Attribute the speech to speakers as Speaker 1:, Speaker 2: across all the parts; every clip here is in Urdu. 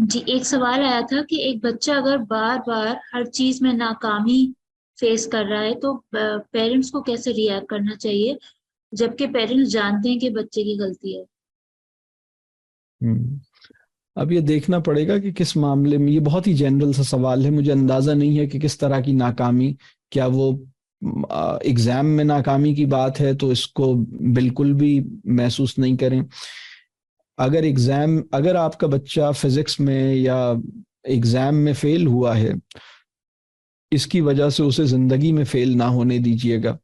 Speaker 1: جی ایک سوال آیا تھا کہ ایک بچہ اگر بار بار ہر چیز میں ناکامی فیس کر رہا ہے تو پیرنٹس کو کیسے ریئیکٹ کرنا چاہیے جبکہ پیرنٹس جانتے ہیں کہ بچے کی غلطی ہے؟
Speaker 2: ہم۔ اب یہ دیکھنا پڑے گا کہ کس معاملے میں، یہ بہت ہی جنرل سا سوال ہے، مجھے اندازہ نہیں ہے کہ کس طرح کی ناکامی، کیا وہ ایگزام میں ناکامی کی بات ہے تو اس کو بالکل بھی محسوس نہیں کریں۔ اگر آپ کا بچہ فزکس میں یا ایگزام میں فیل ہوا ہے، اس کی وجہ سے اسے زندگی میں فیل نہ ہونے دیجیے گا۔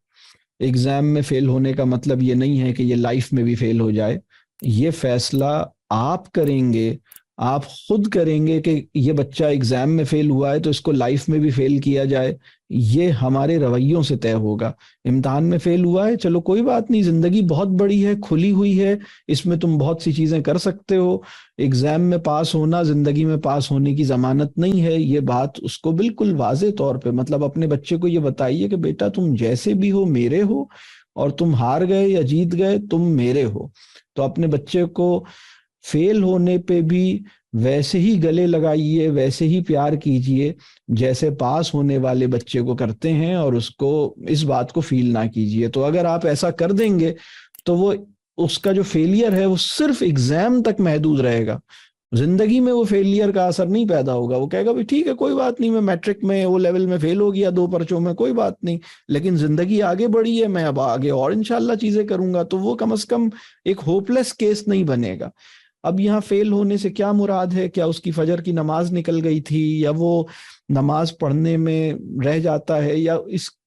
Speaker 2: ایگزام میں فیل ہونے کا مطلب یہ نہیں ہے کہ یہ لائف میں بھی فیل ہو جائے۔ یہ فیصلہ آپ کریں گے، آپ خود کریں گے کہ یہ بچہ ایگزام میں فیل ہوا ہے تو اس کو لائف میں بھی فیل کیا جائے۔ یہ ہمارے رویوں سے طے ہوگا۔ امتحان میں فیل ہوا ہے، چلو کوئی بات نہیں، زندگی بہت بڑی ہے، کھلی ہوئی ہے، اس میں تم بہت سی چیزیں کر سکتے ہو۔ ایگزام میں پاس ہونا زندگی میں پاس ہونے کی ضمانت نہیں ہے۔ یہ بات اس کو بالکل واضح طور پہ، مطلب اپنے بچے کو یہ بتائیے کہ بیٹا تم جیسے بھی ہو میرے ہو، اور تم ہار گئے یا جیت گئے تم میرے ہو۔ تو اپنے بچے کو فیل ہونے پہ بھی ویسے ہی گلے لگائیے، ویسے ہی پیار کیجئے جیسے پاس ہونے والے بچے کو کرتے ہیں، اور اس کو اس بات کو فیل نہ کیجئے۔ تو اگر آپ ایسا کر دیں گے تو وہ اس کا جو فیلئر ہے وہ صرف ایگزام تک محدود رہے گا، زندگی میں وہ فیلئر کا اثر نہیں پیدا ہوگا۔ وہ کہے گا بھی ٹھیک ہے کوئی بات نہیں، میں میٹرک میں وہ لیول میں فیل ہو گیا 2 پرچوں میں، کوئی بات نہیں، لیکن زندگی آگے بڑھی ہے، میں اب آگے اور انشاءاللہ چیزیں کروں گا۔ تو وہ کم از کم ایک ہوپ لیس کیس نہیں بنے گا۔ اب یہاں فیل ہونے سے کیا مراد ہے؟ کیا اس کی فجر کی نماز نکل گئی تھی، یا وہ نماز پڑھنے میں رہ جاتا ہے، یا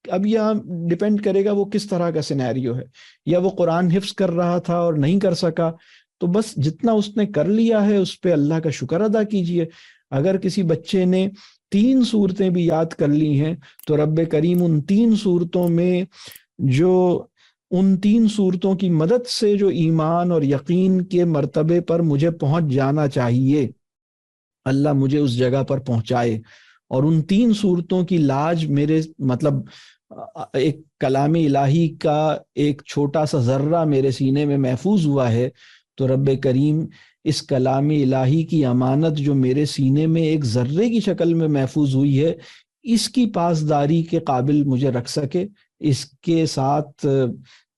Speaker 2: اب یہاں ڈیپینڈ کرے گا وہ کس طرح کا سینیریو ہے۔ یا وہ قرآن حفظ کر رہا تھا اور نہیں کر سکا، تو بس جتنا اس نے کر لیا ہے اس پہ اللہ کا شکر ادا کیجئے۔ اگر کسی بچے نے 3 صورتیں بھی یاد کر لی ہیں تو رب کریم ان 3 صورتوں میں جو ان 3 صورتوں کی مدد سے جو ایمان اور یقین کے مرتبے پر مجھے پہنچ جانا چاہیے، اللہ مجھے اس جگہ پر پہنچائے۔ اور ان 3 صورتوں کی لاج میرے، مطلب ایک کلام الہی کا ایک چھوٹا سا ذرہ میرے سینے میں محفوظ ہوا ہے، تو رب کریم اس کلام الہی کی امانت جو میرے سینے میں ایک ذرے کی شکل میں محفوظ ہوئی ہے، اس کی پاسداری کے قابل مجھے رکھ سکے، اس کے ساتھ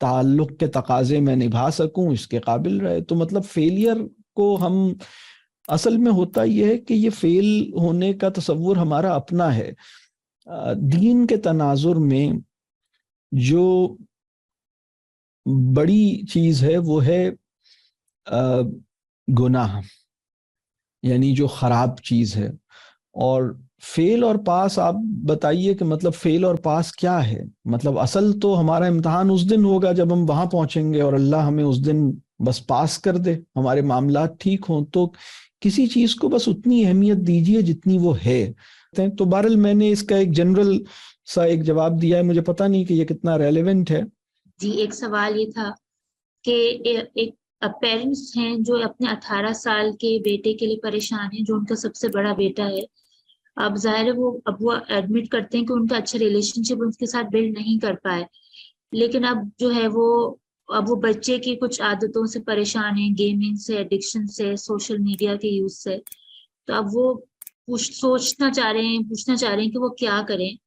Speaker 2: تعلق کے تقاضے میں نبھا سکوں، اس کے قابل رہے۔ تو مطلب فیلئر کو ہم، اصل میں ہوتا یہ ہے کہ یہ فیل ہونے کا تصور ہمارا اپنا ہے۔ دین کے تناظر میں جو بڑی چیز ہے وہ ہے گناہ، یعنی جو خراب چیز ہے۔ اور فیل اور پاس، آپ بتائیے کہ مطلب فیل اور پاس کیا ہے؟ مطلب اصل تو ہمارا امتحان اس دن ہوگا جب ہم وہاں پہنچیں گے، اور اللہ ہمیں اس دن بس پاس کر دے، ہمارے معاملات ٹھیک ہوں۔ تو کسی چیز کو بس اتنی اہمیت دیجیے جتنی وہ ہے۔ تو بہرحال میں نے اس کا ایک جنرل سا ایک جواب دیا ہے، مجھے پتہ نہیں کہ یہ کتنا ریلیونٹ ہے۔
Speaker 1: جی ایک سوال یہ تھا کہ ایک پیرنٹس ہیں جو اپنے 18 سال کے بیٹے کے لیے پریشان ہیں، جو ان کا سب سے بڑا بیٹا ہے۔ اب ظاہر ہے وہ ایڈمٹ کرتے ہیں کہ ان کا اچھا ریلیشن شپ ان کے ساتھ بلڈ نہیں کر پائے، لیکن اب جو ہے اب وہ بچے کی کچھ عادتوں سے پریشان ہیں، گیمنگ سے، ایڈکشن سے، سوشل میڈیا کے یوز سے۔ تو اب وہ پوچھنا چاہ رہے ہیں کہ وہ کیا کریں۔